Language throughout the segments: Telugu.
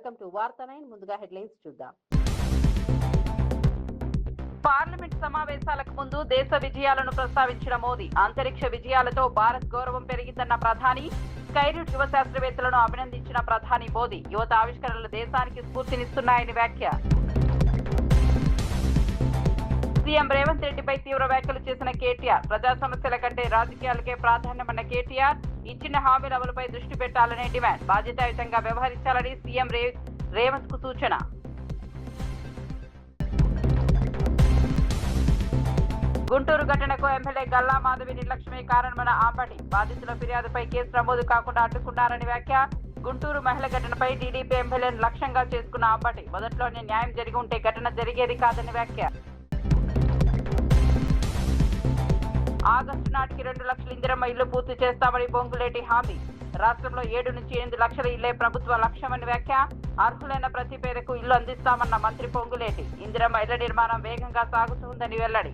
వెల్కమ్ టు వార్తా 9 ముందుగా హెడ్లైన్స్ చూద్దాం. పార్లమెంట్ సమావేశాలకు ముందు దేశ విజయాలను ప్రస్తావించిన మోదీ, అంతరిక్ష విజయాలతో భారత్ గౌరవం పెరిగిందన్న ప్రధాని. స్కైరూట్ యువ శాస్త్రవేత్తలను అభినందించిన ప్రధాని మోదీ, యువత ఆవిష్కరణలు దేశానికి స్ఫూర్తినిస్తున్నాయని వ్యాఖ్య. సీఎం రేవంత్ రెడ్డిపై తీవ్ర వ్యాఖ్యలు చేసిన కేటీఆర్, ప్రజా సమస్యల కంటే రాజకీయాలకే ప్రాధాన్యమన్న కేటీఆర్, ఇచ్చిన హామీల అమలుపై దృష్టి పెట్టాలనే డిమాండ్. బాధ్యతాయుతంగా వ్యవహరించాలని సీఎం రేవంత్ కు సూచన. గుంటూరు ఘటనకు ఎమ్మెల్యే గల్లా మాధవి నిర్లక్ష్యమే కారణమన్న ఆంబటి, బాధితుల ఫిర్యాదుపై కేసు నమోదు కాకుండా అడ్డుకున్నారని వ్యాఖ్య. గుంటూరు మహిళ ఘటనపై టీడీపీ ఎమ్మెల్యేను లక్ష్యంగా చేసుకున్న ఆంబటి, మొదట్లోనే న్యాయం జరిగి ఉంటే ఘటన జరిగేది కాదని వ్యాఖ్య. ఆగస్టు నాటికి 2 లక్షల ఇందిరమ్మ ఇల్లు పూర్తి చేస్తామని పొంగులేటి హామీ. రాష్ట్రంలో 7 నుంచి 8 లక్షల ఇళ్లే ప్రభుత్వ లక్ష్యమని వ్యాఖ్య. అర్హులైన ప్రతి పేదకు ఇల్లు అందిస్తామన్న మంత్రి పొంగులేటి, ఇందిరమ్మ ఇళ్ల నిర్మాణం వేగంగా సాగుతుందని వెల్లడి.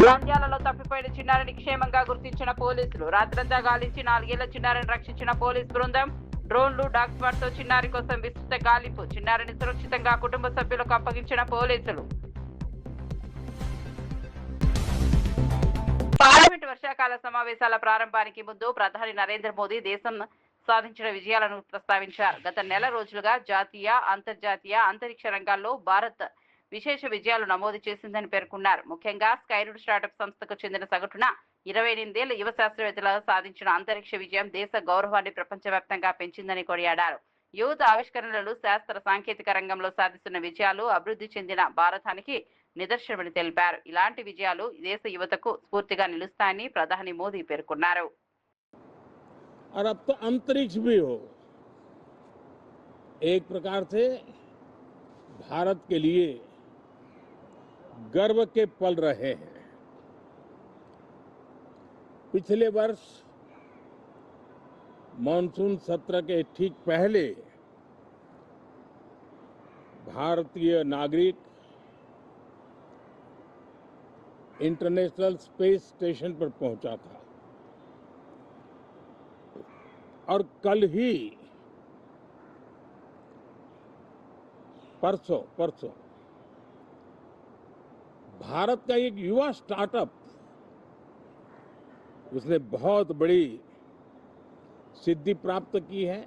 నంద్యాలలో తప్పిపోయిన చిన్నారిని క్షేమంగా గుర్తించిన పోలీసులు. రాత్రంతా గాలించి 4 ఏళ్ల చిన్నారిని రక్షించిన పోలీస్ బృందం. డ్రోన్లు, డాగ్ స్పాట్ తో చిన్నారి కోసం విస్తృత గాలింపు. చిన్నారిని సురక్షితంగా కుటుంబ సభ్యులకు అప్పగించిన పోలీసులు. పార్లమెంట్ వర్షాకాల సమావేశాల ప్రారంభానికి ముందు ప్రధాని నరేంద్ర మోదీ దేశం సాధించిన విజయాలను ప్రస్తావించారు. గత నెల రోజులుగా జాతీయ, అంతర్జాతీయ అంతరిక్ష రంగాల్లో భారత్ విశేష విజయాలు నమోదు చేసిందని పేర్కొన్నారు. ముఖ్యంగా స్కైరూట్ స్టార్టప్ సంస్థకు చెందిన సగటున 28 ఏళ్ల యువ శాస్త్రవేత్తలు సాధించిన అంతరిక్ష విజయం దేశ గౌరవాన్ని ప్రపంచవ్యాప్తంగా పెంచిందని కొనియాడారు. యువత ఆవిష్కరణలు, శాస్త్ర సాంకేతిక రంగంలో సాధిస్తున్న విజయాలు అభివృద్ధి చెందిన భారతానికి నిదర్శనమని తెలిపారు. ఇలాంటి విజయాలు దేశ యువతకు స్ఫూర్తిగా నిలుస్తాయని ప్రధాని మోదీ పేర్కొన్నారు. और अब तो अंतरिक्ष भी हो, एक प्रकार से भारत के लिए गर्व के पल रहे हैं. पिछले वर्ष मानसून सत्र के ठीक पहले भारतीय नागरिक इंटरनेशनल स्पेस स्टेशन पर पहुंचा था और कल ही परसों भारत का एक युवा स्टार्टअप, उसने बहुत बड़ी सिद्धि प्राप्त की है.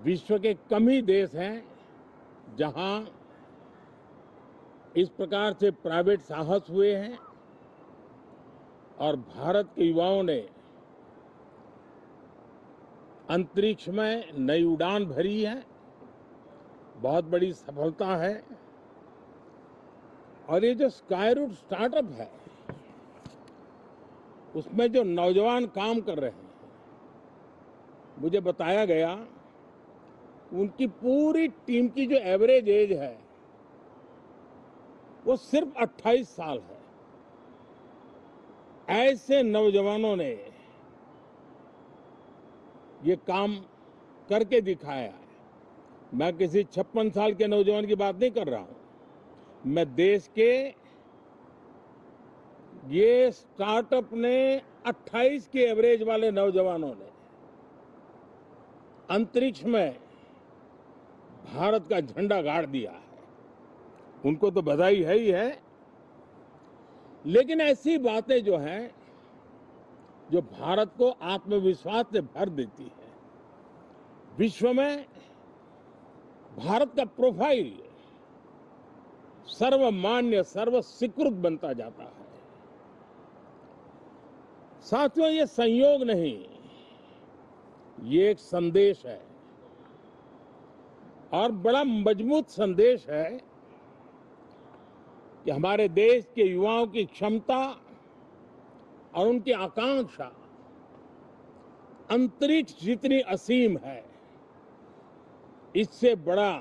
विश्व के कम ही देश हैं जहां इस प्रकार से प्राइवेट साहस हुए हैं और भारत के युवाओं ने अंतरिक्ष में नई उड़ान भरी है. बहुत बड़ी सफलता है. और ये जो स्काईरूट स्टार्टअप है, उसमें जो नौजवान काम कर रहे हैं, मुझे बताया गया उनकी पूरी टीम की जो एवरेज एज है वो सिर्फ 28 साल है. ऐसे नौजवानों ने ये काम करके दिखाया है. मैं किसी 56 साल के नौजवान की बात नहीं कर रहा हूं. मैं देश के ये स्टार्टअप ने 28 के एवरेज वाले नौजवानों ने अंतरिक्ष में भारत का झंडा गाड़ दिया है. उनको तो बधाई है ही है, लेकिन ऐसी बातें जो हैं जो भारत को आत्मविश्वास से भर देती है. विश्व में भारत का प्रोफाइल सर्वमान्य, सर्वस्वीकृत बनता जाता है. साथियों, ये संयोग नहीं, ये एक संदेश है और बड़ा मजबूत संदेश है कि हमारे देश के युवाओं की क्षमता और उनकी आकांक्षा अंतरिक्ष जितनी असीम है, इससे बड़ा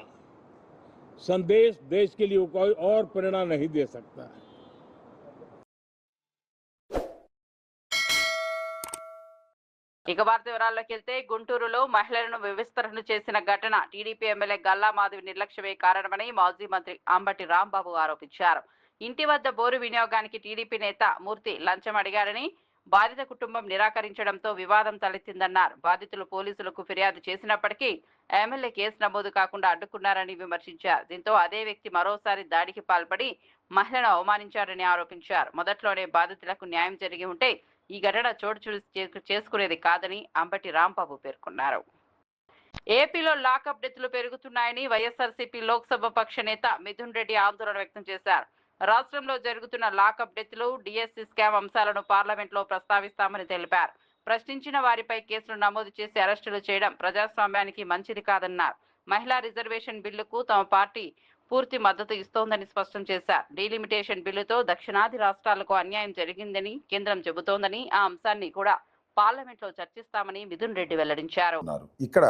संदेश देश के लिए कोई और प्रेरणा नहीं दे सकता है. ఇక వార్త వివరాల్లోకి వెళ్తే, గుంటూరులో మహిళలను వివస్త్రను చేసిన ఘటన టీడీపీ ఎమ్మెల్యే గల్లా మాధవి నిర్లక్ష్యమే కారణమని మాజీ మంత్రి అంబటి రాంబాబు ఆరోపించారు. ఇంటి వద్ద బోరు వినియోగానికి టీడీపీ నేత మూర్తి లంచం అడిగారని, బాధిత కుటుంబం నిరాకరించడంతో వివాదం తలెత్తిందన్నారు. బాధితులు పోలీసులకు ఫిర్యాదు చేసినప్పటికీ ఎమ్మెల్యే కేసు నమోదు కాకుండా అడ్డుకున్నారని విమర్శించారు. దీంతో అదే వ్యక్తి మరోసారి దాడికి పాల్పడి మహిళను అవమానించారని ఆరోపించారు. మొదట్లోనే బాధితులకు న్యాయం జరిగి ఉంటే ఈ ఘటన చోటు చేసుకునేది కాదని అంబటి రాంబాబు పేర్కొన్నారు. ఏపీలో లాకప్ డెత్లు పెరుగుతున్నాయని వైఎస్ఆర్సీపీ లోక్సభ పక్ష నేత మిథున్ రెడ్డి ఆందోళన వ్యక్తం చేశారు. రాష్ట్రంలో జరుగుతున్న లాకప్ డెత్లు, డిఎస్సీ స్కామ్ అంశాలను పార్లమెంట్లో ప్రస్తావిస్తామని తెలిపారు. ప్రశ్నించిన వారిపై కేసులు నమోదు చేసి అరెస్టులు చేయడం ప్రజాస్వామ్యానికి మంచిది కాదన్నారు. మహిళా రిజర్వేషన్ బిల్లుకు తమ పార్టీ పూర్తి మద్దతు ఇస్తోందని స్పష్టం చేశారు. డీలిమిటేషన్ బిల్లుతో దక్షిణాది రాష్ట్రాలకు అన్యాయం జరిగిందని కేంద్రం చెబుతోందని, ఆ అంశాన్ని కూడా పార్లమెంట్లో చర్చిస్తామని మిథున్ రెడ్డి వెల్లడించారు. ఇక్కడ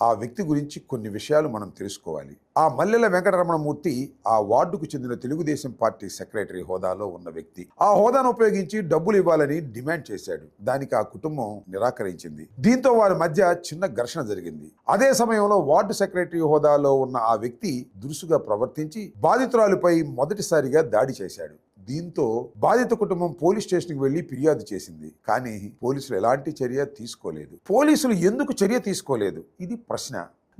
ఆ వ్యక్తి గురించి కొన్ని విషయాలు మనం తెలుసుకోవాలి. ఆ మల్లెల వెంకటరమణమూర్తి ఆ వార్డుకు చెందిన తెలుగుదేశం పార్టీ సెక్రటరీ హోదాలో ఉన్న వ్యక్తి. ఆ హోదాను ఉపయోగించి డబ్బులు ఇవ్వాలని డిమాండ్ చేశాడు. దానికి ఆ కుటుంబం నిరాకరించింది. దీంతో వారి మధ్య చిన్న ఘర్షణ జరిగింది. అదే సమయంలో వార్డు సెక్రటరీ హోదాలో ఉన్న ఆ వ్యక్తి దురుసుగా ప్రవర్తించి బాధితురాలిపై మొదటిసారిగా దాడి చేశాడు. దీంతో బాధిత కుటుంబం పోలీస్ స్టేషన్కి వెళ్లి ఫిర్యాదు చేసింది. కానీ పోలీసులు ఎలాంటి చర్య తీసుకోలేదు. పోలీసులు ఎందుకు చర్య తీసుకోలేదు? ఇది ప్రశ్న.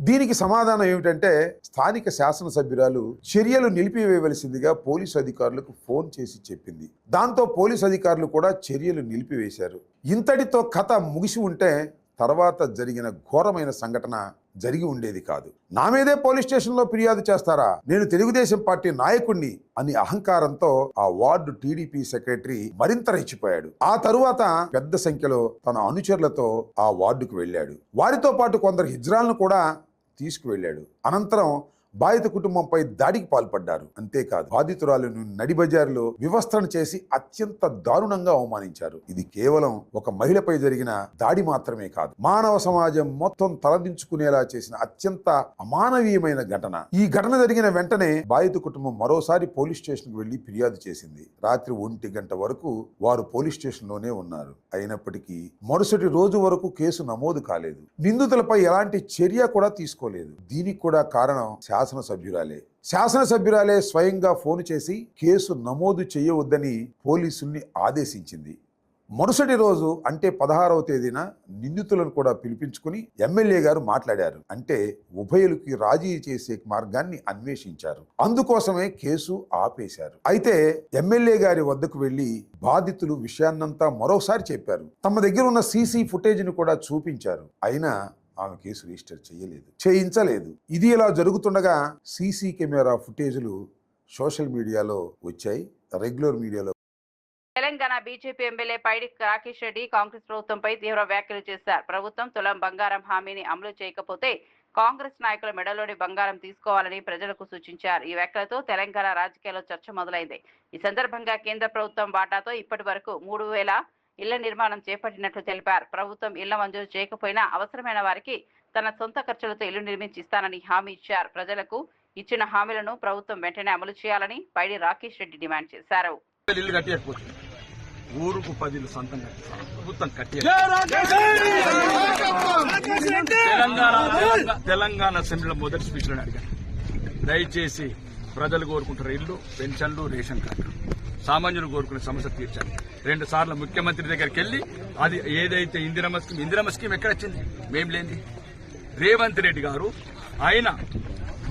దీనికి సమాధానం ఏమిటంటే, స్థానిక శాసనసభ్యురాలు చర్యలు నిలిపివేయవలసిందిగా పోలీసు అధికారులకు ఫోన్ చేసి చెప్పింది. దాంతో పోలీసు అధికారులు కూడా చర్యలు నిలిపివేశారు. ఇంతటితో కథ ముగిసి ఉంటే తర్వాత జరిగిన ఘోరమైన సంఘటన జరిగి ఉండేది కాదు. నా మీదే పోలీస్ స్టేషన్లో ఫిర్యాదు చేస్తారా, నేను తెలుగుదేశం పార్టీ నాయకుడిని అని అహంకారంతో ఆ వార్డు టీడీపీ సెక్రటరీ మరింత రెచ్చిపోయాడు. ఆ తరువాత పెద్ద సంఖ్యలో తన అనుచరులతో ఆ వార్డుకు వెళ్ళాడు. వారితో పాటు కొందరు హిజ్రాలను కూడా తీసుకువెళ్ళాడు. అనంతరం బాధిత కుటుంబంపై దాడికి పాల్పడ్డారు. అంతేకాదు బాధితురాలను నడిబజారులో వివస్త్రణ చేసి అత్యంత దారుణంగా అవమానించారు. ఇది కేవలం ఒక మహిళపై జరిగిన దాడి మాత్రమే కాదు, మానవ సమాజం మొత్తం తలదించుకునేలా చేసిన అత్యంత అమానవీయమైన ఘటన. ఈ ఘటన జరిగిన వెంటనే బాధిత కుటుంబం మరోసారి పోలీస్ స్టేషన్కు వెళ్లి ఫిర్యాదు చేసింది. రాత్రి 1 గంట వరకు వారు పోలీస్ స్టేషన్లోనే ఉన్నారు. అయినప్పటికీ మరుసటి రోజు వరకు కేసు నమోదు కాలేదు. నిందితులపై ఎలాంటి చర్య కూడా తీసుకోలేదు. దీనికి కూడా కారణం శాసనసభ్యురాలే స్వయంగా ఫోన్ చేసి కేసు నమోదు చేయవద్దని పోలీసుల్ని ఆదేశించింది. మరుసటి రోజు అంటే 16వ తేదీన నిందితులను కూడా పిలిపించుకుని ఎమ్మెల్యే గారు మాట్లాడారు. అంటే ఉభయులకి రాజీ చేసే మార్గాన్ని అన్వేషించారు. అందుకోసమే కేసు ఆపేశారు. అయితే ఎమ్మెల్యే గారి వద్దకు వెళ్లి బాధితులు విషయాన్నంతా మరోసారి చెప్పారు. తమ దగ్గర ఉన్న సీసీ ఫుటేజ్ని కూడా చూపించారు. అయినా ఆమె కేసు రిజిస్టర్ చేయించలేదు. ఇది ఇలా జరుగుతుండగా సీసీ కెమెరా ఫుటేజ్లు సోషల్ మీడియాలో వచ్చాయి. రెగ్యులర్ మీడియాలో తెలంగాణ బీజేపీ ఎమ్మెల్యే పైడి రాకేష్ రెడ్డి కాంగ్రెస్ ప్రభుత్వంపై తీవ్ర వ్యాఖ్యలు చేశారు. ప్రభుత్వం తులం బంగారం హామీని అమలు చేయకపోతే కాంగ్రెస్ నాయకుల మెడలోని బంగారం తీసుకోవాలని ప్రజలకు సూచించారు. ఈ వ్యాఖ్యలతో తెలంగాణ రాజకీయాల్లో చర్చ మొదలైంది. ఈ సందర్భంగా కేంద్ర ప్రభుత్వం వాటాతో ఇప్పటి వరకు 3000 ఇళ్ల నిర్మాణం చేపట్టినట్లు తెలిపారు. ప్రభుత్వం ఇళ్ల మంజూరు చేయకపోయినా అవసరమైన వారికి తన సొంత ఖర్చులతో ఇల్లు నిర్మించి ఇస్తానని హామీ ఇచ్చారు. ప్రజలకు ఇచ్చిన హామీలను ప్రభుత్వం వెంటనే అమలు చేయాలని పైడి రాకేష్ రెడ్డి డిమాండ్ చేశారు. ఊరుకు 10 సొంతం ప్రభుత్వం తెలంగాణ అసెంబ్లీలో మొదటి స్పీచ్లో అడిగాను, దయచేసి ప్రజలు కోరుకుంటారు ఇల్లు, పెన్షన్లు, రేషన్ కార్డు, సామాన్యులు కోరుకునే సమస్య తీర్చాలి. 2 సార్లు ముఖ్యమంత్రి దగ్గరికి వెళ్లి అది ఏదైతే ఇందిరమ్మ స్కీమ్ ఎక్కడ వచ్చింది, మేం లేని రేవంత్ రెడ్డి గారు ఆయన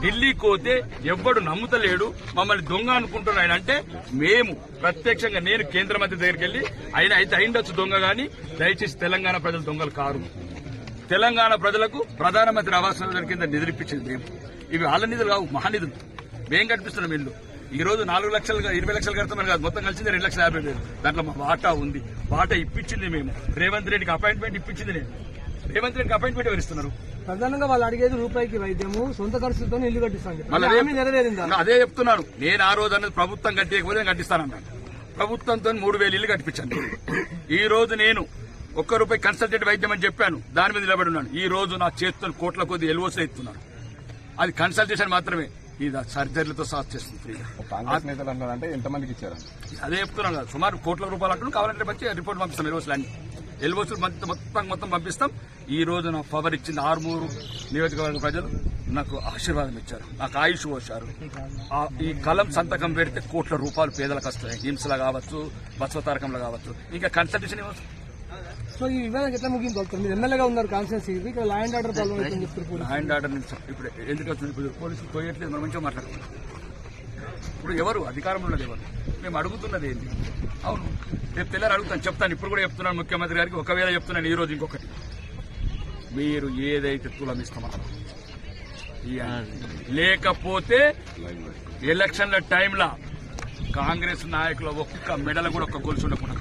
ఢిల్లీకి పోతే ఎవ్వడు నమ్ముతలేడు, మమ్మల్ని దొంగ అనుకుంటున్నాడు. ఆయన అంటే మేము ప్రత్యక్షంగా నేను కేంద్ర మంత్రి దగ్గరికి వెళ్లి ఆయన అయితే అయిండొచ్చు దొంగ, గాని దయచేసి తెలంగాణ ప్రజలు దొంగలు కారు. తెలంగాణ ప్రజలకు ప్రధానమంత్రి ఆవాస్ యోజన కింద నిధులు ఇప్పించింది మేము. ఇవి వాళ్ళ నిధులు కావు, మహానిధులు. మేం కట్టిస్తున్నాం ఇల్లు. ఈ రోజు 4 లక్షలు 20 లక్షలు కడతామని కాదు, మొత్తం కలిసింది 2,50,000. దాంట్లో మా వాటా ఉంది. వాటా ఇప్పించింది మేము. రేవంత్ రెడ్డికి అపాయింట్మెంట్ ఇప్పించింది నేను. రేవంత్ రెడ్డికి అపాయింట్మెంట్ ఎవరిస్తున్నారు? ప్రధానంగా వాళ్ళు అడిగేది రూపాయికి వైద్యము, సొంత ఖర్చులతో ఇల్లు కట్టిస్తాను. అదే చెప్తున్నాను. నేను ఆ రోజు అన్నది ప్రభుత్వం కట్టేయకపోతే కట్టిస్తానన్నాను. ప్రభుత్వంతో 3,000 ఇల్లు కట్టించాను. ఈ రోజు నేను ₹1 కన్సల్టెంట్ వైద్యం అని చెప్పాను, దాని మీద నిలబడి ఉన్నాను. ఈ రోజు నా చేతులు కోట్ల కొద్ది ఎల్ఓసీ ఇస్తున్నాను. అది కన్సల్టేషన్ మాత్రమే, ఇది సర్జరీలతో సాధ చేస్తుంది. ఎంతమందికి ఇచ్చారు? అదే చెప్తున్నాను కదా, సుమారు ₹1 కోట్ల అంటున్నాను. కావాలంటే మంచి రిపోర్ట్ పంపిస్తాను ఎల్ఓసీలు అన్ని. ఎల్ఓసి మొత్తం పంపిస్తాం. ఈ రోజు నాకు పవర్ ఇచ్చింది ఆర్మూరు నియోజకవర్గ ప్రజలు నాకు ఆశీర్వాదం ఇచ్చారు, నాకు ఆయుష్ పోశారు. ఈ కలం సంతకం పెడితే కోట్ల రూపాయలు పేదలకు వస్తాయి. హింసలా కావచ్చు, బస్వతారకంలో కావచ్చు, ఇంకా కన్సల్టేషన్ ఇవ్వచ్చు. సో ఈ వివాదం ఎట్లా ముగింపు? మీరు ఎమ్మెల్యేగా ఉన్నారు కాన్స్టిట్యూన్సీ, ఇక్కడ లా అండ్ ఆర్డర్ ప్రాబ్లం అవుతుంది చెప్తారు. లా అండ్ ఆర్డర్ ఇప్పుడు ఎందుకు వస్తుంది? ఇప్పుడు పోలీసులు పోయట్లేదు, మనం మంచిగా మాట్లాడుతున్నాం. ఇప్పుడు ఎవరు అధికారంలో ఉన్నది? ఎవరు? మేము అడుగుతున్నది ఏంటి? అవును, రేపు తెల్లారి అడుగుతాను, చెప్తాను. ఇప్పుడు కూడా చెప్తున్నాను ముఖ్యమంత్రి గారికి. ఒకవేళ చెప్తున్నాను ఈ రోజు ఇంకొకటి, మీరు ఏదైతే తులమిస్తామన్నారు లేకపోతే ఎలక్షన్ల టైంలో కాంగ్రెస్ నాయకుల ఒక్క మెడల కూడా ఒక్క గొలుసు ఉండకుండా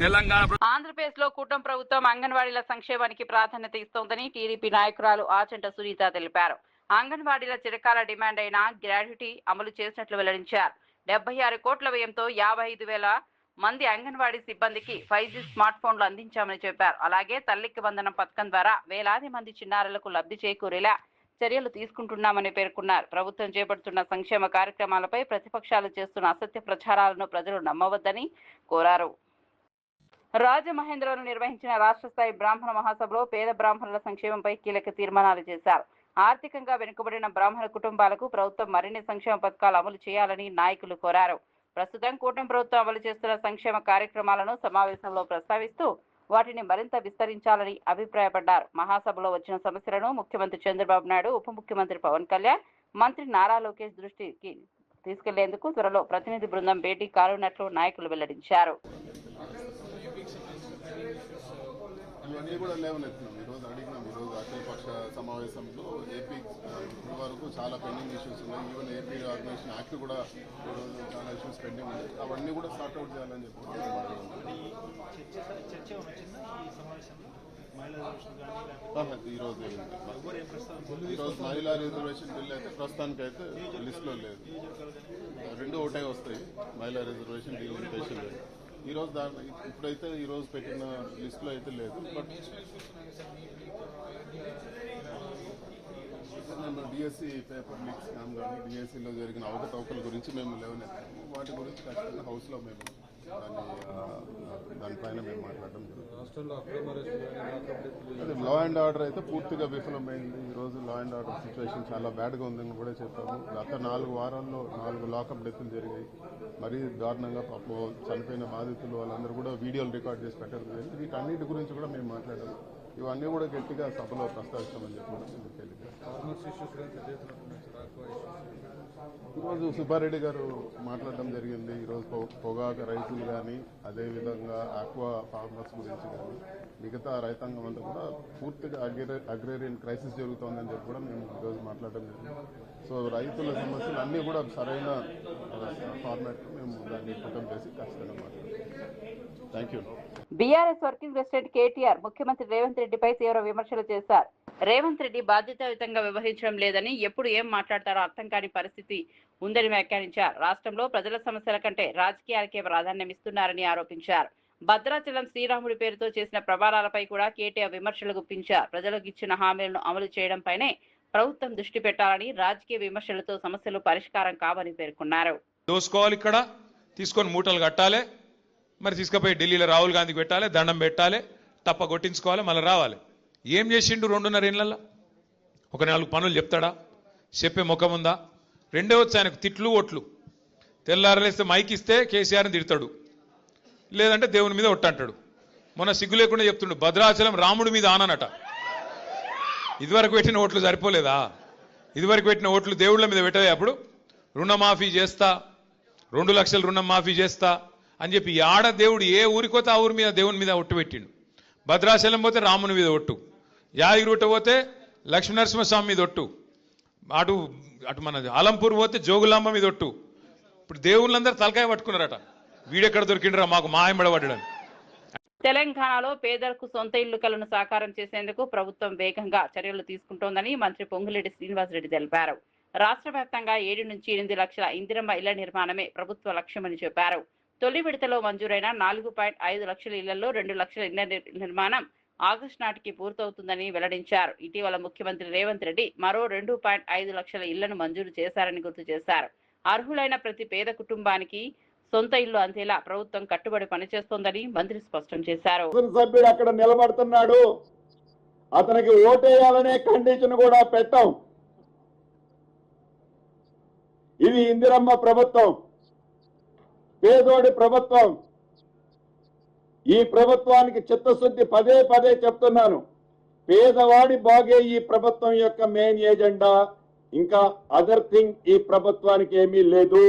తెలంగాణ. ఆంధ్రప్రదేశ్ లో కూటమి ప్రభుత్వం అంగన్వాడీల సంక్షేమానికి ప్రాధాన్యత ఇస్తోందని టీడీపీ నాయకురాలు ఆచంట సునీత తెలిపారు. అంగన్వాడీల చిరకాల డిమాండ్ అయిన గ్రాడ్యుటీ అమలు చేసినట్లు వెల్లడించారు. 76 కోట్ల వ్యయంతో 55,000 మంది అంగన్వాడీ సిబ్బందికి 5G స్మార్ట్ ఫోన్లు అందించామని చెప్పారు. అలాగే తల్లికి వందనం పథకం ద్వారా వేలాది మంది చిన్నారులకు లబ్ధి చేకూరేలా చర్యలు తీసుకుంటున్నామని పేర్కొన్నారు. ప్రభుత్వం చేపడుతున్న సంక్షేమ కార్యక్రమాలపై ప్రతిపక్షాలు చేస్తున్న అసత్య ప్రచారాలను ప్రజలు నమ్మవద్దని కోరారు. రాజమహేంద్రవరం నిర్వహించిన రాష్ట్ర స్థాయి బ్రాహ్మణ మహాసభలో పేద బ్రాహ్మణుల సంక్షేమంపై కీలక తీర్మానాలు చేశారు. ఆర్థికంగా వెనుకబడిన బ్రాహ్మణ కుటుంబాలకు ప్రభుత్వం మరిన్ని సంక్షేమ పథకాలు అమలు చేయాలని నాయకులు కోరారు. ప్రస్తుతం కూటమి ప్రభుత్వం అమలు చేస్తున్న సంక్షేమ కార్యక్రమాలను సమావేశంలో ప్రస్తావిస్తూ వాటిని మరింత విస్తరించాలని అభిప్రాయపడ్డారు. మహాసభలో వచ్చిన సమస్యలను ముఖ్యమంత్రి చంద్రబాబు నాయుడు, ఉప ముఖ్యమంత్రి పవన్ కళ్యాణ్, మంత్రి నారా లోకేష్ దృష్టికి తీసుకెళ్లేందుకు త్వరలో ప్రతినిధి బృందం భేటీ కానున్నట్లు నాయకులు వెల్లడించారు. ఇవన్నీ కూడా లేవనెత్తున్నాం. ఈరోజు అడిగినాం. ఈరోజు అఖిలపక్ష సమావేశంలో ఏపీ వరకు చాలా పెండింగ్ ఇష్యూస్ ఉన్నాయి. ఈవెన్ ఏపీ ఆర్గనైజేషన్ యాక్ట్ కూడా ఈరోజు చాలా ఇష్యూస్ పెండింగ్ ఉన్నాయి. అవన్నీ కూడా సార్ట్అవుట్ చేయాలని చెప్పి ఈరోజు మహిళా రిజర్వేషన్ బిల్ అయితే ప్రస్తుతానికి అయితే లిస్టులో లేదు. రెండు ఒకటే వస్తాయి, మహిళా రిజర్వేషన్ డిలిమిటేషన్ లేదు. ఈరోజు ఇప్పుడైతే ఈరోజు పెట్టిన లిస్టులో అయితే లేదు. But DSC paper leak scam కానీ డిఎస్సిలో జరిగిన అవకతవకల గురించి మేము లేవనెత్తాము. వాటి గురించి ఖచ్చితంగా హౌస్లో మేము దానిపైన మేము మాట్లాడడం జరుగుతుంది. అదే లా అండ్ ఆర్డర్ అయితే పూర్తిగా విఫలమైంది. ఈరోజు లా అండ్ ఆర్డర్ సిచ్యువేషన్ చాలా బ్యాడ్గా ఉందని కూడా చెప్పాము. గత 4 వారాల్లో 4 లాకప్ డెత్తులు జరిగాయి. మరీ దారుణంగా పాపం చనిపోయిన బాధితులు వాళ్ళందరూ కూడా వీడియోలు రికార్డ్ చేసి పెట్టడం జరిగింది. వీటన్నిటి గురించి కూడా మేము మాట్లాడాము. ఇవన్నీ కూడా గట్టిగా సభలో ప్రస్తావిస్తామని చెప్పి కూడా మేము ఈరోజు సుబ్బారెడ్డి గారు మాట్లాడడం జరిగింది. ఈరోజు పొగాకు రైతులు కానీ, అదేవిధంగా ఆక్వా ఫార్మర్స్ గురించి కానీ, మిగతా రైతాంగం అంతా కూడా పూర్తిగా అగ్రేరియన్ క్రైసిస్ జరుగుతోందని చెప్పి కూడా మేము ఈరోజు మాట్లాడడం జరిగింది. సో రైతుల సమస్యలు అన్నీ కూడా సరైన ఫార్మాట్లో మేము దాన్ని పుట్టం చేసి ఖచ్చితంగా మాట్లాడతాం. Thank you. BRS working president KTR ముఖ్యమంత్రి రేవంత్ రెడ్డిపై తీవ్ర విమర్శలు చేశారు. రేవంత్ రెడ్డి బాధ్యతాయుతంగా వ్యవహరించడం లేదని, ఎప్పుడు ఏం మాట్లాడతారో అర్థం కాని పరిస్థితి ఉందని వ్యాఖ్యానించారు. రాష్ట్రంలో ప్రజల సమస్యల కంటే రాజకీయాలకే ప్రాధాన్యం ఇస్తున్నారని ఆరోపించారు. భద్రాచలం శ్రీరాముడి పేరుతో చేసిన ప్రమాణాలపై కూడా కేటీఆర్ విమర్శలు గుప్పించారు. ప్రజలకు ఇచ్చిన హామీలను అమలు చేయడంపైనే ప్రభుత్వం దృష్టి పెట్టాలని, రాజకీయ విమర్శలతో సమస్యలు పరిష్కారం కావని పేర్కొన్నారు. దోసుకోవాలి, ఇక్కడ తీసుకొని మూటలు కట్టాలి, మరి తీసుకుపోయి ఢిల్లీలో రాహుల్ గాంధీకి పెట్టాలి, దండం పెట్టాలి, తప్ప కొట్టించుకోవాలి, మళ్ళీ రావాలి. ఏం చేసిండు 2.5 ఏళ్లలో? ఒక 4 పనులు చెప్తాడా? చెప్పే ముఖం ఉందా? రెండే వచ్చి ఆయనకు తిట్లు ఒట్లు. తెల్లారలేస్తే మైక్ ఇస్తే కేసీఆర్ని తిడతాడు, లేదంటే దేవుని మీద ఒట్టంటాడు. మొన్న సిగ్గు లేకుండా చెప్తుండు భద్రాచలం రాముడి మీద ఆననట. ఇదివరకు పెట్టిన ఓట్లు సరిపోలేదా? ఇదివరకు పెట్టిన ఓట్లు దేవుళ్ళ మీద పెట్టవే. అప్పుడు రుణమాఫీ చేస్తా, 2 లక్షల రుణం మాఫీ చేస్తా అని చెప్పి ఆడ దేవుడు ఏ ఊరికోతే ఆ ఊరి మీద దేవుని మీద ఒట్టు పెట్టిండు. భద్రాచలం పోతే రాముని మీద ఒట్టు, యాగిరిగుట్ట పోతే లక్ష్మీనరసింహస్వామి మీద ఒట్టు, అటు అటు మన ఆలంపూర్ పోతే జోగులాంబ మీద ఒట్టు. ఇప్పుడు దేవుళ్ళందరూ తలకాయ పట్టుకున్నారట. వీడెక్కడ దొరికిండ్రా మాకు మాయమడబడ్డాడని. తెలంగాణలో పేదలకు సొంత ఇల్లు కలను సాకారం చేసేందుకు ప్రభుత్వం వేగంగా చర్యలు తీసుకుంటోందని మంత్రి పొంగులేటి శ్రీనివాసరెడ్డి తెలిపారు. రాష్ట్ర వ్యాప్తంగా 7 నుంచి 8 లక్షల ఇందిరమ్మ ఇళ్ల నిర్మాణమే ప్రభుత్వ లక్ష్యమని చెప్పారు. తొలి విడతలో మంజూరైన 4.5 లక్షల ఇళ్లలో 2 లక్షల ఇళ్ల నిర్మాణం ఆగస్టు నాటికి పూర్తవుతుందని వెల్లడించారు. ఇటీవల ముఖ్యమంత్రి రేవంత్ రెడ్డి మరో 2.5 లక్షల ఇళ్లను మంజూరు చేశారని గుర్తు చేశారు. అర్హులైన ప్రతి పేద కుటుంబానికి సొంత ఇల్లు అందేలా ప్రభుత్వం కట్టుబడి పనిచేస్తోందని మంత్రి స్పష్టం చేశారు. సభ్యుడు అక్కడ నిలబడుతున్నాడు, అతనికి ఓటేయాలనే కండిషన్ కూడా పెట్టాం. ఇది ఇందిరమ్మ ప్రభుత్వం, పేదోడి ప్రభుత్వం. ఈ ప్రభుత్వానికి చిత్తశుద్ధి పదే పదే చెప్తున్నాను. పేదవాడి బాగే ఈ ప్రభుత్వం యొక్క మెయిన్ ఎజెండా. ఇంకా అదర్ థింగ్ ఈ ప్రభుత్వానికి ఏమీ లేదు.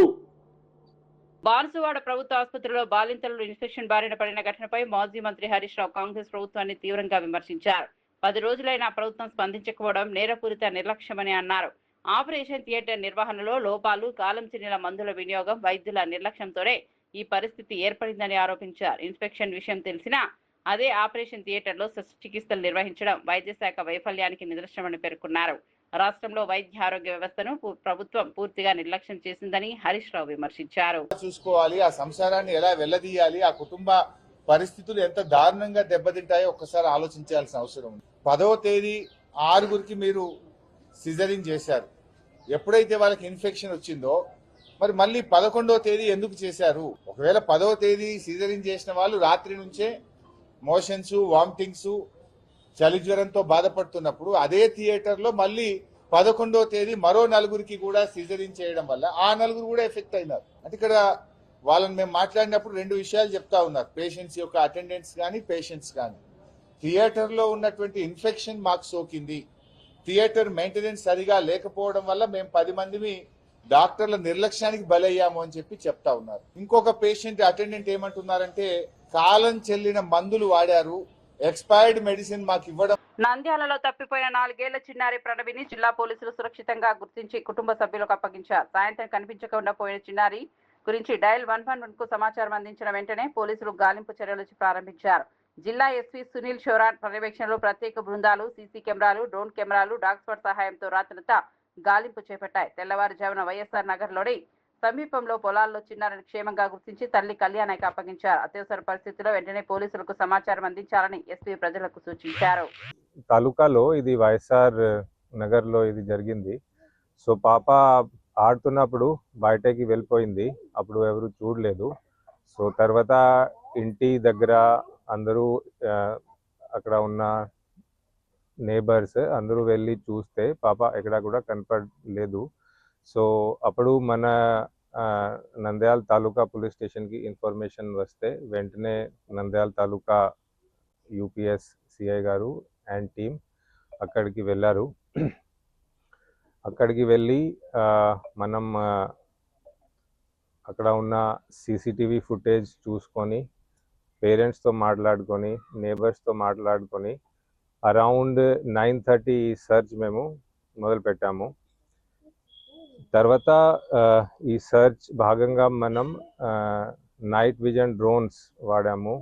బాన్సువాడ ప్రభుత్వ ఆసుపత్రిలో బాలింతలు ఇన్ఫెక్షన్ బారిన పడిన ఘటనపై మాజీ మంత్రి హరీష్ రావు కాంగ్రెస్ ప్రభుత్వాన్ని తీవ్రంగా విమర్శించారు. 10 రోజులైనా ప్రభుత్వం స్పందించకపోవడం నేరపూరిత నిర్లక్ష్యమని అన్నారు. ఆపరేషన్ థియేటర్ నిర్వహణలో లోపాలు, కాలం చెల్లిన మందుల వినియోగం, వైద్యుల నిర్లక్ష్యంతోనే ఈ పరిస్థితి ఏర్పడిందని ఆరోపించారు. ఇన్స్పెక్షన్ విషయం తెలిసినా అదే ఆపరేషన్ థియేటర్లో శస్త్రచికిత్సలు నిర్వహించడం వైద్య శాఖ వైఫల్యానికి నిదర్శనమని పేర్కొన్నారు. రాష్ట్రంలో వైద్య ఆరోగ్య వ్యవస్థను ప్రభుత్వం పూర్తిగా నిర్లక్ష్యం చేసిందని హరీష్ రావు విమర్శించారు. చూసుకోవాలి, ఆ సంసారాన్ని ఎలా వెళ్లదీయాలి, ఆ కుటుంబ పరిస్థితులు ఎంత దారుణంగా దెబ్బతింటాయో ఒక్కసారి ఆలోచించాల్సిన అవసరం ఉంది. 10వ తేదీ 6గురికి మీరు సిజరింగ్ చేశారు. ఎప్పుడైతే వాళ్ళకి ఇన్ఫెక్షన్ వచ్చిందో మరి మళ్ళీ 11వ తేదీ ఎందుకు చేశారు? ఒకవేళ 10వ తేదీ సిజరింగ్ చేసిన వాళ్ళు రాత్రి నుంచే మోషన్స్, వామిటింగ్స్, చలి జ్వరంతో బాధపడుతున్నప్పుడు అదే థియేటర్లో మళ్ళీ 11వ తేదీ మరో 4గురికి కూడా సిజరింగ్ చేయడం వల్ల ఆ 4గురు కూడా ఎఫెక్ట్ అయినారు. అంటే ఇక్కడ వాళ్ళని మేము మాట్లాడినప్పుడు 2 విషయాలు చెప్తా ఉన్నారు. పేషెంట్స్ యొక్క అటెండెంట్స్ కానీ పేషెంట్స్ కానీ థియేటర్లో ఉన్నటువంటి ఇన్ఫెక్షన్ మాకు సోకింది, థియేటర్ మెయింటెనెన్స్ సరిగా లేకపోవడం వల్ల మేము 10 మందిని డాక్టర్ల నిర్లక్ష్యానికి బలయ్యాము అని చెప్పి చెప్తా ఉన్నారు. ఇంకొక పేషెంట్ అటెండెంట్ ఏమంటున్నారంటే కాలం చెల్లిన మందులు వాడారు, ఎక్స్పైర్డ్ మెడిసిన్ మాకు ఇవ్వడం. నంద్యాలలో తప్పిపోయిన 4 ఏళ్ల చిన్నారి ప్రణవిని జిల్లా పోలీసులు సురక్షితంగా గుర్తించి కుటుంబ సభ్యులకు అప్పగించారు. సాయంత్రం కనిపించకుండా పోయిన చిన్నారి గురించి డయల్ 111 కు సమాచారం అందించిన వెంటనే పోలీసులు గాలింపు చర్యలు ప్రారంభించారు. జిల్లా ఎస్పీ సునీల్ షోరాన్ పర్యవేక్షణలో ప్రత్యేక బృందాలు, సీసీ కెమెరాలు, డ్రోన్ కెమెరాలు, డాగ్ స్క్వాడ్ సహాయంతో రాత్రంతా గాలింపు చేపట్టాయి. తెల్లవారుజామున వైఎస్ఆర్ నగర్లోని సమీపంలో పొలాల్లో చిన్నారిని క్షేమంగా గుర్తించి తల్లి కళ్యాణానికి అప్పగించారు. అత్యవసర పరిస్థితుల్లో వెంటనే పోలీసులకు సమాచారం అందించాలని ఎస్పీ ప్రజలకు సూచించారు. తాలూకాలో ఇది వైఎస్ఆర్ నగర్లో ఇది జరిగింది. సో పాప ఆడుతున్నప్పుడు బయటకి వెళ్ళిపోయింది, అప్పుడు ఎవరు చూడలేదు. సో తర్వాత ఇంటి దగ్గర అందరూ అక్కడ ఉన్న నేబర్స్ అందరూ వెళ్ళి చూస్తే పాప ఎక్కడ కూడా కనపడలేదు. సో అప్పుడు మన నంద్యాల తాలూకా పోలీస్ స్టేషన్కి ఇన్ఫర్మేషన్ వస్తే వెంటనే నంద్యాల తాలూకా యూపీఎస్ సిఐ గారు అండ్ టీమ్ అక్కడికి వెళ్ళారు. అక్కడికి వెళ్ళి మనం అక్కడ ఉన్న సీసీటీవీ ఫుటేజ్ చూసుకొని పేరెంట్స్తో మాట్లాడుకొని నేబర్స్తో మాట్లాడుకొని అరౌండ్ 9:30 సర్చ్ మేము మొదలుపెట్టాము. తర్వాత ఈ సర్చ్ భాగంగా మనం నైట్ విజన్ డ్రోన్స్ వాడాము,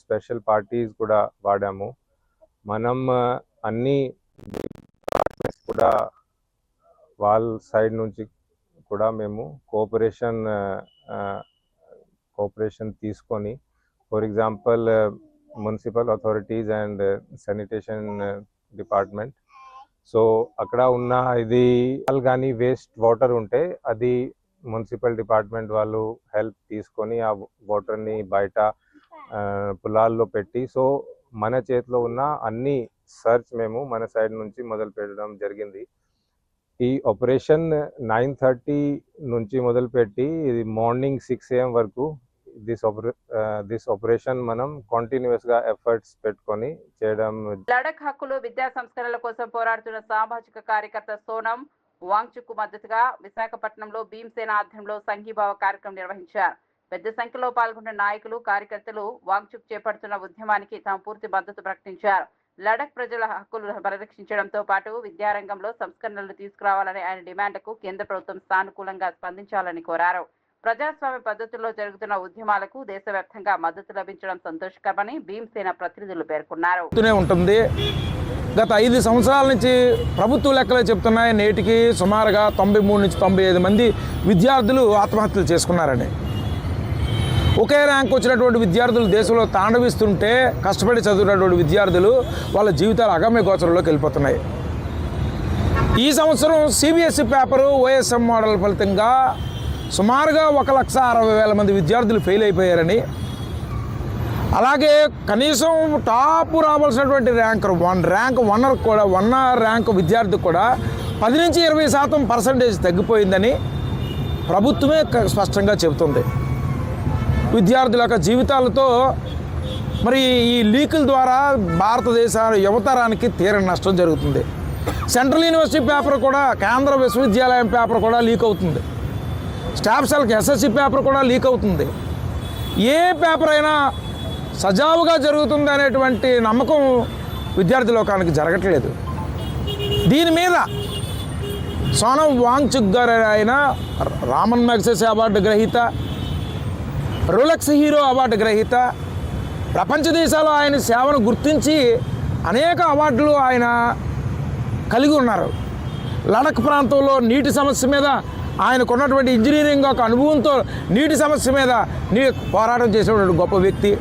స్పెషల్ పార్టీస్ కూడా వాడాము. మనం అన్ని కూడా వాళ్ళ సైడ్ నుంచి కూడా మేము కోఆపరేషన్ తీసుకొని, for example municipal authorities and sanitation department. So అక్కడ ఉన్న ఇది కానీ వేస్ట్ వాటర్ ఉంటే అది మున్సిపల్ డిపార్ట్మెంట్ వాళ్ళు హెల్ప్ తీసుకొని ఆ వాటర్ని బయట పొలాల్లో పెట్టి, సో మన చేతిలో ఉన్న అన్ని సర్చ్ మేము మన సైడ్ నుంచి మొదలు పెట్టడం జరిగింది. ఈ ఆపరేషన్ 9:30 నుంచి మొదలుపెట్టి ఇది మార్నింగ్ 6 AM వరకు దిస్ ఆపరేషన్ మనం కంటిన్యూస్ గా ఎఫర్ట్స్ పెట్టుకొని చేయడం. లడఖ్ హక్కులు విద్యా సంస్కరణల కోసం పోరాడుతున్న సామాజిక కార్యకర్త సోనం వాంగ్చుక్ మద్దతుగా విశాఖపట్నంలో భీమసేన ఆధ్వర్యంలో సంఘీభావ కార్యక్రమం నిర్వహించారు. పెద్ద సంఖ్యలో పాల్గొన్న నాయకులు, కార్యకర్తలు వాంగ్చుక్ చేపడుతున్న ఉద్యమానికి తమ పూర్తి మద్దతు ప్రకటించారు. లడఖ్ ప్రజల హక్కులు పరిరక్షించడంతో పాటు విద్యారంగంలో సంస్కరణలు తీసుకురావాలనే ఆయన డిమాండ్లకు కేంద్ర ప్రభుత్వం సానుకూలంగా స్పందించాలని కోరారు. ప్రజాస్వామ్య పద్ధతుల్లో జరుగుతున్న ఉద్యమాలకు దేశవ్యాప్తంగా మద్దతు లభించడం సంతోషకరమని భీమసేన ప్రతినిధులు పేర్కొన్నారు. ఉంటుంది గత 5 సంవత్సరాల నుంచి ప్రభుత్వ లెక్కలే చెప్తున్నాయి, నేటికి సుమారుగా 93 నుంచి 95 మంది విద్యార్థులు ఆత్మహత్యలు చేసుకున్నారని. ఒకే ర్యాంక్ వచ్చినటువంటి విద్యార్థులు దేశంలో తాండవిస్తుంటే కష్టపడి చదివినటువంటి విద్యార్థులు వాళ్ళ జీవితాలు అగమ్య గోచరంలోకి వెళ్ళిపోతున్నాయి. ఈ సంవత్సరం సిబిఎస్ఈ పేపరు ఓఎస్ఎం మోడల్ ఫలితంగా సుమారుగా 1,60,000 మంది విద్యార్థులు ఫెయిల్ అయిపోయారని, అలాగే కనీసం టాప్ రావాల్సినటువంటి ర్యాంక్ విద్యార్థి కూడా 10 నుంచి 20% తగ్గిపోయిందని ప్రభుత్వమే స్పష్టంగా చెబుతుంది. విద్యార్థుల యొక్క జీవితాలతో మరి ఈ లీకుల ద్వారా భారతదేశ యువతరానికి తీరని నష్టం జరుగుతుంది. సెంట్రల్ యూనివర్సిటీ పేపర్ కూడా, కేంద్ర విశ్వవిద్యాలయం పేపర్ కూడా లీక్ అవుతుంది. స్టాఫ్ సెల్కి ఎస్ఎస్సి పేపర్ కూడా లీక్ అవుతుంది. ఏ పేపర్ అయినా సజావుగా జరుగుతుంది అనేటువంటి నమ్మకం విద్యార్థి లోకానికి జరగట్లేదు. దీని మీద సోనం వాంగ్చుక్ గారు అయిన రామన్ మ్యాగ్సెసే అవార్డు గ్రహీత, రోలెక్స్ హీరో అవార్డు గ్రహీత, ప్రపంచ దేశాలు ఆయన సేవను గుర్తించి అనేక అవార్డులు ఆయన కలిగి ఉన్నారు. లడఖ్ ప్రాంతంలో నీటి సమస్య మీద ఆయనకున్నటువంటి ఇంజనీరింగ్ ఒక అనుభవంతో నీటి సమస్య మీద పోరాటం చేసేటువంటి గొప్ప వ్యక్తి.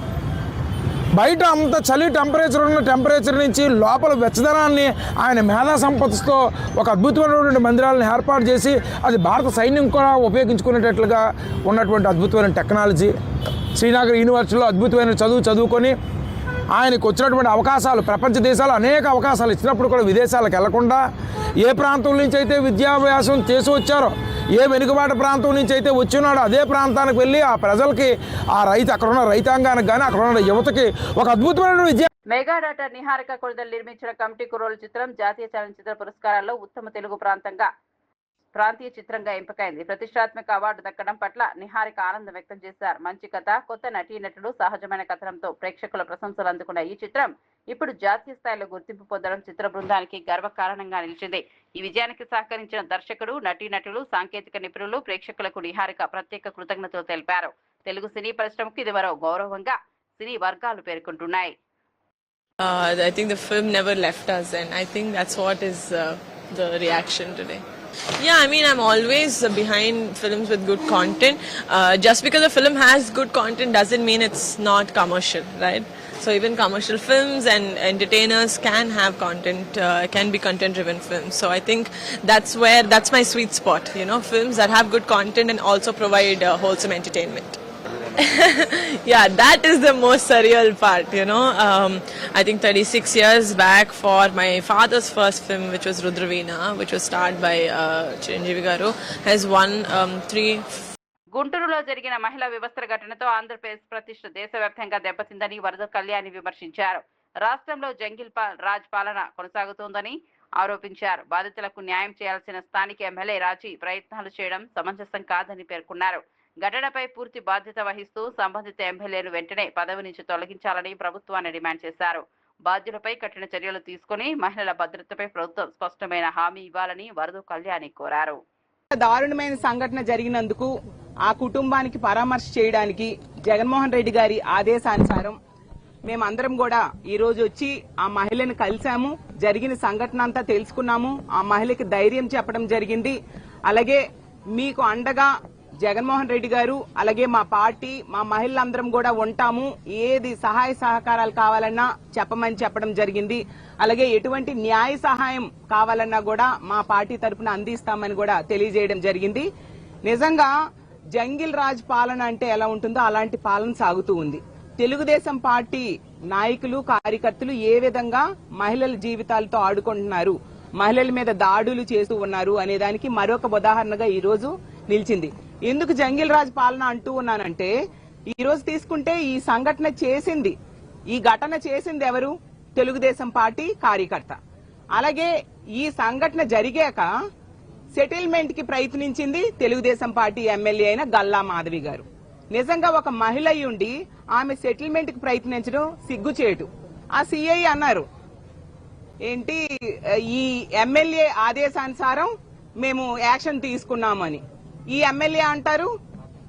బయట అంత చలి టెంపరేచర్ నుంచి లోపల వెచ్చదనాన్ని ఆయన మేధా సంపత్తితో ఒక అద్భుతమైనటువంటి మందిరాలను ఏర్పాటు చేసి అది భారత సైన్యం కూడా ఉపయోగించుకునేటట్లుగా ఉన్నటువంటి అద్భుతమైన టెక్నాలజీ. శ్రీనగర్ యూనివర్సిటీలో అద్భుతమైన చదువుకొని ఆయనకు వచ్చినటువంటి అవకాశాలు, ప్రపంచ దేశాలు అనేక అవకాశాలు ఇచ్చినప్పుడు కూడా విదేశాలకు వెళ్లకుండా ఏ ప్రాంతం నుంచి అయితే విద్యాభ్యాసం చేసి వచ్చారో, ఏ వెనుకబాటు ప్రాంతం నుంచి అయితే వచ్చినాడో అదే ప్రాంతానికి వెళ్ళి ఆ ప్రజలకి, అక్కడ ఉన్న రైతాంగానికి కానీ అక్కడ ఉన్న యువతకి ఒక అద్భుతమైన విద్య. మెగా డాక్టర్ నిహారిక కొడుదలు నిర్మించిన కమిటీ కుర్రోలు చిత్రం జాతీయ చలనచిత్ర పురస్కారాల్లో ఉత్తమ తెలుగు ప్రాంతీయ చిత్రంగా ఎంపికైంది. ప్రతిష్టాత్మక అవార్డు దక్కడం పట్ల నిహారిక ఆనందం వ్యక్తం చేశారు. మంచి కథ, కొత్త నటీనటులు, సహజమైన కథనంతో ప్రేక్షకుల ప్రశంసలు అందుకున్న ఈ చిత్రం ఇప్పుడు జాతీయ స్థాయిలో గుర్తింపు పొందడం చిత్ర బృందానికి గర్వకారణంగా నిలిచింది. ఈ విజయానికి సహకరించిన దర్శకుడు, నటీనటులు, సాంకేతిక నిపుణులు, ప్రేక్షకులకు నిహారిక ప్రత్యేక కృతజ్ఞతలు తెలిపారు. తెలుగు సినీ పరిశ్రమకు ఇది మరో గౌరవంగా సినీ వర్గాలు పేర్కొంటున్నాయి. I think the film never left us, and I think that's what is the reaction today. Yeah, I mean, I'm always behind films with good content. Just because a film has good content doesn't mean it's not commercial, right? So even commercial films and entertainers can have content, can be content-driven films. So I think that's my sweet spot, you know, films that have good content and also provide wholesome entertainment. Yeah, that is the most surreal part, you know. I think 36 years back for my father's first film, which was Rudraveena, which was starred by Chiranjeevi Garu, has won 3. గుంటూరులో జరిగిన మహిళా వ్యవస్థల ఘటనతో ఆంధ్రప్రదేశ్ ప్రతిష్ట దేశవ్యాప్తంగా దెబ్బతిందని వరద కళ్యాణి విమర్శించారు. రాష్ట్రంలో జంగిల్ రాజ్ పాలన కొనసాగుతోందని ఆరోపించారు. బాధితులకు న్యాయం చేయాల్సిన స్థానిక ఎమ్మెల్యే రాజీ ప్రయత్నాలు చేయడం సమంజసం కాదని పేర్కొన్నారు. ఘటనపై పూర్తి బాధ్యత వహిస్తూ సంబంధిత ఎమ్మెల్యేను వెంటనే పదవి నుంచి తొలగించాలని ప్రభుత్వాన్ని డిమాండ్ చేశారు. బాధ్యులపై కఠిన చర్యలు తీసుకుని మహిళల భద్రతపై ప్రభుత్వం స్పష్టమైన హామీ ఇవ్వాలని వరద కళ్యాణి కోరారు. దారుణమైన సంఘటన జరిగినందుకు ఆ కుటుంబానికి పరామర్శ చేయడానికి జగన్మోహన్ రెడ్డి గారి ఆదేశానుసారం మేమందరం కూడా ఈ రోజు వచ్చి ఆ మహిళను కలిశాము. జరిగిన సంఘటన అంతా తెలుసుకున్నాము. ఆ మహిళకి ధైర్యం చెప్పడం జరిగింది. అలాగే మీకు అండగా జగన్మోహన్ రెడ్డి గారు, అలాగే మా పార్టీ, మా మహిళలందరం కూడా ఉంటాము. ఏది సహాయ సహకారాలు కావాలన్నా చెప్పడం జరిగింది. అలాగే ఎటువంటి న్యాయ సహాయం కావాలన్నా కూడా మా పార్టీ తరఫున అందిస్తామని కూడా తెలియజేయడం జరిగింది. నిజంగా జంగిల్ రాజ్ పాలన అంటే ఎలా ఉంటుందో అలాంటి పాలన సాగుతూ ఉంది. తెలుగుదేశం పార్టీ నాయకులు, కార్యకర్తలు ఏ విధంగా మహిళల జీవితాలతో ఆడుకుంటున్నారు, మహిళల మీద దాడులు చేస్తూ ఉన్నారు అనే దానికి మరొక ఉదాహరణగా ఈ రోజు నిలిచింది. ఎందుకు జంగిల్ రాజ్ పాలన అంటూ ఉన్నానంటే, ఈ రోజు తీసుకుంటే ఈ సంఘటన చేసింది, ఈ ఘటన చేసింది ఎవరు? తెలుగుదేశం పార్టీ కార్యకర్త. అలాగే ఈ సంఘటన జరిగాక సెటిల్మెంట్ కి ప్రయత్నించింది తెలుగుదేశం పార్టీ ఎమ్మెల్యే అయిన గల్లా మాధవి గారు. నిజంగా ఒక మహిళ ఉండి ఆమె సెటిల్మెంట్ కి ప్రయత్నించడం సిగ్గుచేటు. ఆ సిఐ అన్నారు ఏంటి, ఈ ఎమ్మెల్యే ఆదేశానుసారం మేము యాక్షన్ తీసుకున్నామని. ఈ ఎమ్మెల్యే అంటారు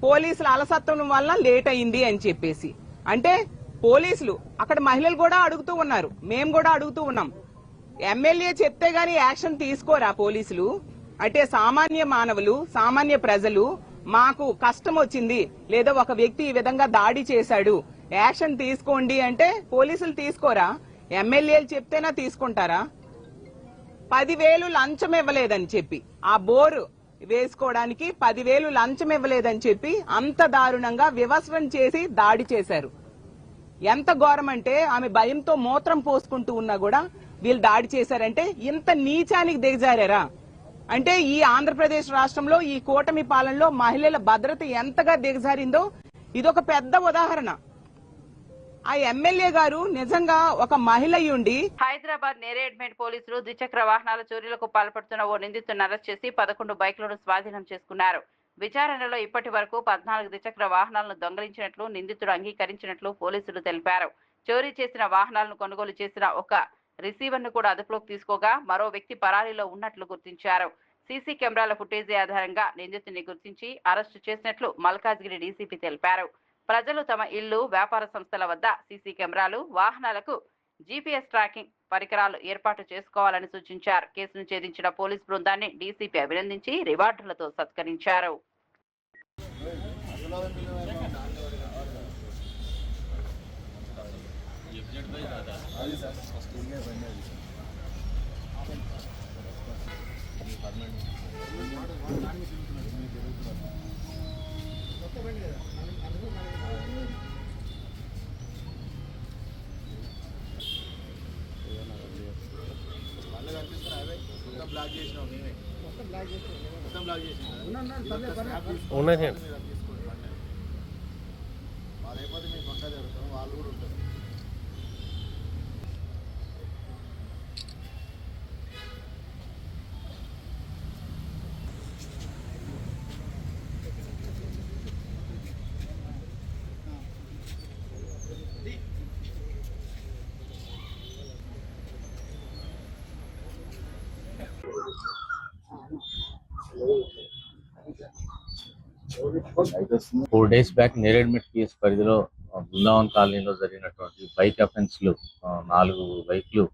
పోలీసుల అలసత్వం వల్ల లేట్ అయింది అని చెప్పేసి. అంటే పోలీసులు అక్కడ మహిళలు కూడా అడుగుతూ ఉన్నారు, మేము కూడా అడుగుతూ ఉన్నాం, ఎమ్మెల్యే చెప్తే గానీ యాక్షన్ తీసుకోరా పోలీసులు? అంటే సామాన్య మానవులు, సామాన్య ప్రజలు, మాకు కష్టం వచ్చింది లేదా ఒక వ్యక్తి ఈ విధంగా దాడి చేశాడు, యాక్షన్ తీసుకోండి అంటే పోలీసులు తీసుకోరా? ఎమ్మెల్యేలు చెప్తేనా తీసుకుంటారా? 10,000 లంచం ఇవ్వలేదని చెప్పి ఆ బోరు వేసుకోవడానికి 10,000 లంచం ఇవ్వలేదని చెప్పి అంత దారుణంగా వివస్వం చేసి దాడి చేశారు. ఎంత ఘోరం అంటే ఆమె భయంతో మూత్రం పోసుకుంటూ ఉన్నా కూడా వీళ్ళు దాడి చేశారంటే ఇంత నీచానికి దిగజారా? అంటే ఈ ఆంధ్రప్రదేశ్ రాష్ట్రంలో ఈ కూటమి పాలనలో మహిళల భద్రత ఎంతగా దిగజారిందో ఇదొక పెద్ద ఉదాహరణ. ఆ ఎమ్మెల్యే గారు నిజంగా ఒక మహిళ అయ్యుండి హైదరాబాద్ నేరేడ్మెట్ పోలీసులు ద్విచక్ర వాహనాల చోరీలకు పాల్పడుతున్న ఓ నిందితులను అరెస్ట్ చేసి 11 బైక్లను స్వాధీనం చేసుకున్నారు. విచారణలో ఇప్పటి వరకు 14 ద్విచక్ర వాహనాలను దొంగిలించినట్లు నిందితుడు అంగీకరించినట్లు పోలీసులు తెలిపారు. చోరీ చేసిన వాహనాలను కొనుగోలు చేసిన ఒక రిసీవర్ను కూడా అదుపులోకి తీసుకోగా మరో వ్యక్తి పరారీలో ఉన్నట్లు గుర్తించారు. సీసీ కెమెరాల ఫుటేజీ ఆధారంగా నిందితుడిని గుర్తించి అరెస్టు చేసినట్లు మల్కాజ్గిరి డీసీపీ తెలిపారు. ప్రజలు తమ ఇళ్లు, వ్యాపార సంస్థల వద్ద సీసీ కెమెరాలు, వాహనాలకు జీపీఎస్ ట్రాకింగ్ పరికరాలు ఏర్పాటు చేసుకోవాలని సూచించారు. కేసును ఛేదించిన పోలీస్ బృందాన్ని డీసీపీ అభినందించి రివార్డులతో సత్కరించారు. Four days back, Neredmet PS పరిధిలో బృందావన్ కాలనీలో జరిగినటువంటి బైక్ అఫెన్స్లు 4 బైక్లు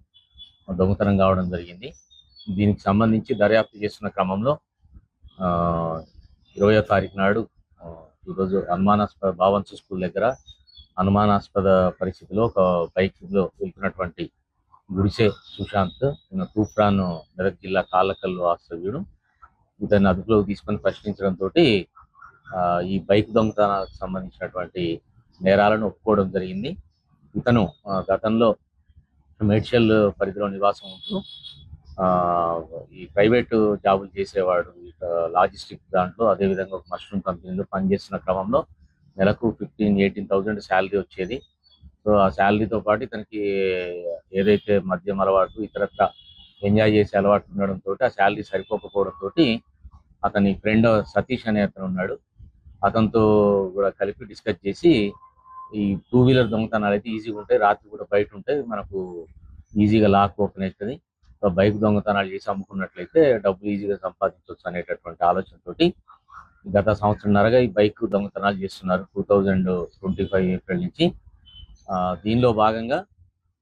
దొంగతనం కావడం జరిగింది. దీనికి సంబంధించి దర్యాప్తు చేస్తున్న క్రమంలో 20వ తారీఖు నాడు ఈరోజు అనుమానాస్పద భావంతు స్కూల్ దగ్గర అనుమానాస్పద పరిస్థితిలో ఒక బైక్లో వెళ్తున్నటువంటి గుడిసె సుశాంత్ తూప్రాన్ మెదక్ జిల్లా కాళ్ళకల్లు వాస్తవ్యుడు ఇతన్ని అదుపులోకి తీసుకొని ప్రశ్నించడంతో ఈ బైక్ దొంగతనాలకు సంబంధించినటువంటి నేరాలను ఒప్పుకోవడం జరిగింది. ఇతను గతంలో మేడ్చల్ పరిధిలో నివాసం ఉంటూ ఈ ప్రైవేటు జాబులు చేసేవాడు. లాజిస్టిక్ దాంట్లో అదేవిధంగా ఒక మష్రూమ్ కంపెనీలో పనిచేస్తున్న క్రమంలో నెలకు 15,000-18,000 శాలరీ వచ్చేది. సో ఆ శాలరీతో పాటు ఇతనికి ఏదైతే మద్యం అలవాటు ఇతరత్ర ఎంజాయ్ చేసే అలవాటు ఉండడంతో ఆ శాలరీ సరిపోకపోవడంతో అతని ఫ్రెండ్ సతీష్ అనే అతను ఉన్నాడు. అతనితో కూడా కలిపి డిస్కస్ చేసి ఈ 2 వీలర్ దొంగతనాలు అయితే ఈజీగా ఉంటాయి, రాత్రి కూడా బయట ఉంటాయి, మనకు ఈజీగా లాక్ ఓపెన్ అవుతుంది, బైక్ దొంగతనాలు చేసి అమ్ముకున్నట్లయితే డబ్బులు ఈజీగా సంపాదించవచ్చు అనేటటువంటి ఆలోచనతోటి గత సంవత్సరంన్నరగా ఈ బైక్ దొంగతనాలు చేస్తున్నారు 2025 ఏప్రిల్ నుంచి. దీనిలో భాగంగా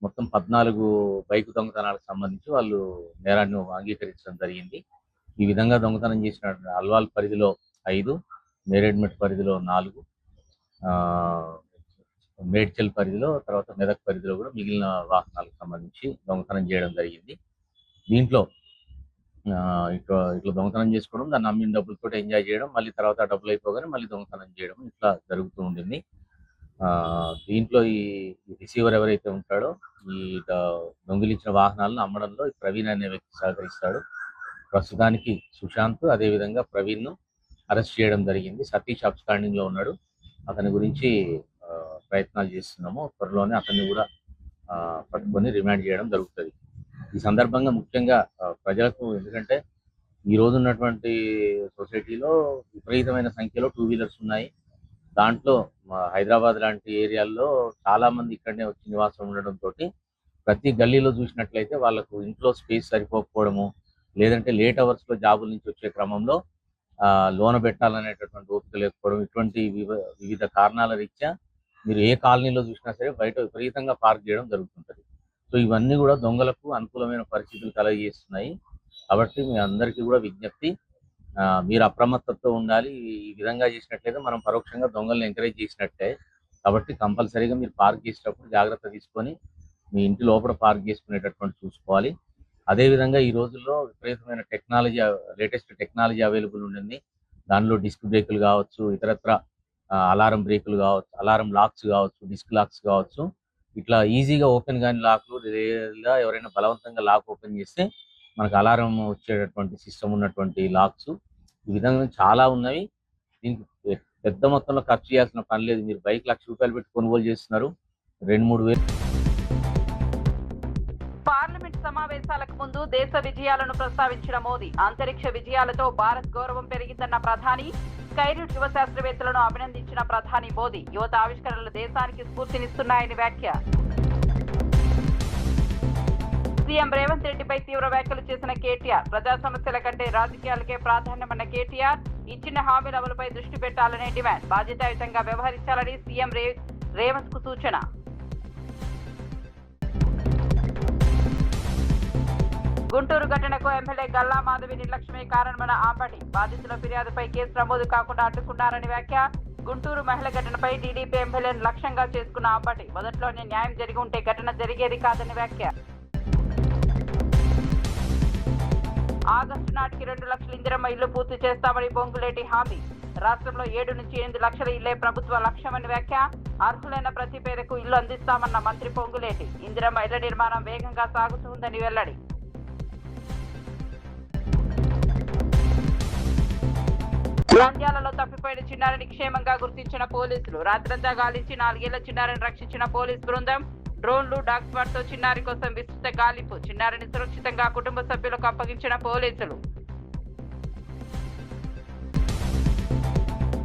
మొత్తం 14 బైక్ దొంగతనాలకు సంబంధించి వాళ్ళు నేరాన్ని అంగీకరించడం జరిగింది. ఈ విధంగా దొంగతనం చేసిన అల్వాల్ పరిధిలో 5, నేరేడ్మెట్ పరిధిలో 4, మేడ్చల్ పరిధిలో తర్వాత మెదక్ పరిధిలో కూడా మిగిలిన వాహనాలకు సంబంధించి దొంగతనం చేయడం జరిగింది. దీంట్లో ఇట్లా దొంగతనం చేసుకోవడం, దాన్ని అమ్మిన డబ్బులతో ఎంజాయ్ చేయడం, మళ్ళీ తర్వాత డబ్బులు అయిపోగానే మళ్ళీ దొంగతనం చేయడం ఇట్లా జరుగుతూ ఉండింది. దీంట్లో ఈ రిసీవర్ ఎవరైతే ఉంటాడో ఈ దొంగిలించిన వాహనాలను అమ్మడంలో ప్రవీణ్ అనే వ్యక్తి సహకరిస్తాడు. ప్రస్తుతానికి సుశాంత్ అదేవిధంగా ప్రవీణ్ను అరెస్ట్ చేయడం జరిగింది. సతీష్ అబ్స్కాండింగ్ లో ఉన్నాడు. అతని గురించి ప్రయత్నాలు చేస్తున్నాము. త్వరలోనే అతన్ని కూడా పట్టుకొని రిమాండ్ చేయడం జరుగుతుంది. ఈ సందర్భంగా ముఖ్యంగా ప్రజలకు, ఎందుకంటే ఈ రోజు ఉన్నటువంటి సొసైటీలో విపరీతమైన సంఖ్యలో 2 వీలర్స్ ఉన్నాయి. దాంట్లో హైదరాబాద్ లాంటి ఏరియాల్లో చాలా మంది ఇక్కడనే వచ్చి నివాసం ఉండడంతో ప్రతి గల్లీలో చూసినట్లయితే వాళ్ళకు ఇంట్లో స్పేస్ సరిపోకపోవడము, లేదంటే లేట్ అవర్స్లో జాబుల నుంచి వచ్చే క్రమంలో లోన పెట్టాలనేటటువంటి ఓపిక లేకపోవడం, ఇటువంటి వివిధ కారణాల రీత్యా మీరు ఏ కాలనీలో చూసినా సరే బయట విపరీతంగా పార్క్ చేయడం జరుగుతుంటుంది. సో ఇవన్నీ కూడా దొంగలకు అనుకూలమైన పరిస్థితులు కలగజేస్తున్నాయి. కాబట్టి మీ అందరికీ కూడా విజ్ఞప్తి, మీరు అప్రమత్తతో ఉండాలి. ఈ విధంగా చేసినట్లయితే మనం పరోక్షంగా దొంగలను ఎంకరేజ్ చేసినట్టే. కాబట్టి కంపల్సరీగా మీరు పార్క్ చేసేటప్పుడు జాగ్రత్త తీసుకొని మీ ఇంటి లోపల పార్క్ చేసుకునేటటువంటి చూసుకోవాలి. అదేవిధంగా ఈ రోజుల్లో విపరీతమైన టెక్నాలజీ, లేటెస్ట్ టెక్నాలజీ అవైలబుల్ ఉంటుంది. దానిలో డిస్క్ బ్రేకులు కావచ్చు, ఇతరత్ర అలారం బ్రేకులు కావచ్చు, అలారం లాక్స్ కావచ్చు, డిస్క్ లాక్స్ కావచ్చు, ఇట్లా ఈజీగా ఓపెన్ కాని లాక్లు, లేదా ఎవరైనా బలవంతంగా లాక్ ఓపెన్ చేస్తే మనకు అలారం వచ్చేటటువంటి సిస్టమ్ ఉన్నటువంటి లాక్స్, ఈ విధంగా చాలా ఉన్నవి. దీనికి పెద్ద మొత్తంలో ఖర్చు చేయాల్సిన పని లేదు. మీరు బైక్ ₹1,00,000 పెట్టి కొనుగోలు చేస్తున్నారు, 2-3 వేలు. పార్లమెంట్ సమావేశాలకు ముందు దేశ విజయాలను ప్రస్తావించిన మోదీ, అంతరిక్ష విజయాలతో భారత్ గౌరవం పెరిగిందన్న ప్రధాని, స్కైరూట్ యువ శాస్త్రవేత్తలను అభినందించిన ప్రధాని మోదీ, యువత ఆవిష్కరణలు దేశానికి స్ఫూర్తినిస్తున్నాయని వ్యాఖ్య. సీఎం రేవంత్ రెడ్డిపై తీవ్ర వ్యాఖ్యలు చేసిన కేటీఆర్, ప్రజా సమస్యల కంటే రాజకీయాలకే ప్రాధాన్యమన్న కేటీఆర్, ఇచ్చిన హామీల అమలుపై దృష్టి పెట్టాలనే డిమాండ్, బాధ్యతాయుతంగా వ్యవహరించాలని సీఎం రేవంత్ కు సూచన. గుంటూరు ఘటనకు ఎమ్మెల్యే గల్లా మాధవి నిర్లక్ష్యమే కారణమన్న ఆంబటి, బాధితుల ఫిర్యాదుపై కేసు నమోదు కాకుండా అడ్డుకున్నారని వ్యాఖ్య. గుంటూరు మహిళ ఘటనపై టీడీపీ ఎమ్మెల్యేను లక్ష్యంగా చేసుకున్న ఆంబటి, మొదట్లోనే న్యాయం జరిగి ఉంటే ఘటన జరిగేది కాదని వ్యాఖ్య. ఆగస్టు నాటికి 2 లక్షల ఇందిరమ్మ ఇల్లు పూర్తి చేస్తామని పొంగులేటి హామీ, రాష్ట్రంలో 7 నుంచి 8 లక్షల ఇళ్లే ప్రభుత్వ లక్ష్యమని వ్యాఖ్య. అర్హులైన ప్రతి పేదకు ఇల్లు అందిస్తామన్న మంత్రి పొంగులేటి, ఇందిరమ్మ ఇళ్ల నిర్మాణం వేగంగా సాగుతుందని వెల్లడి. నంద్యాలలో తప్పిపోయిన చిన్నారిని క్షేమంగా గుర్తించిన పోలీసులు, రాత్రంతా గాలించి 4 ఏళ్ల చిన్నారిని రక్షించిన పోలీస్ బృందం. డ్రోన్లు, డాగ్ స్పాట్ తో చిన్నారి కోసం విస్తృత గాలింపు, చిన్నారిని సురక్షితంగా కుటుంబ సభ్యులకు అప్పగించిన పోలీసులు.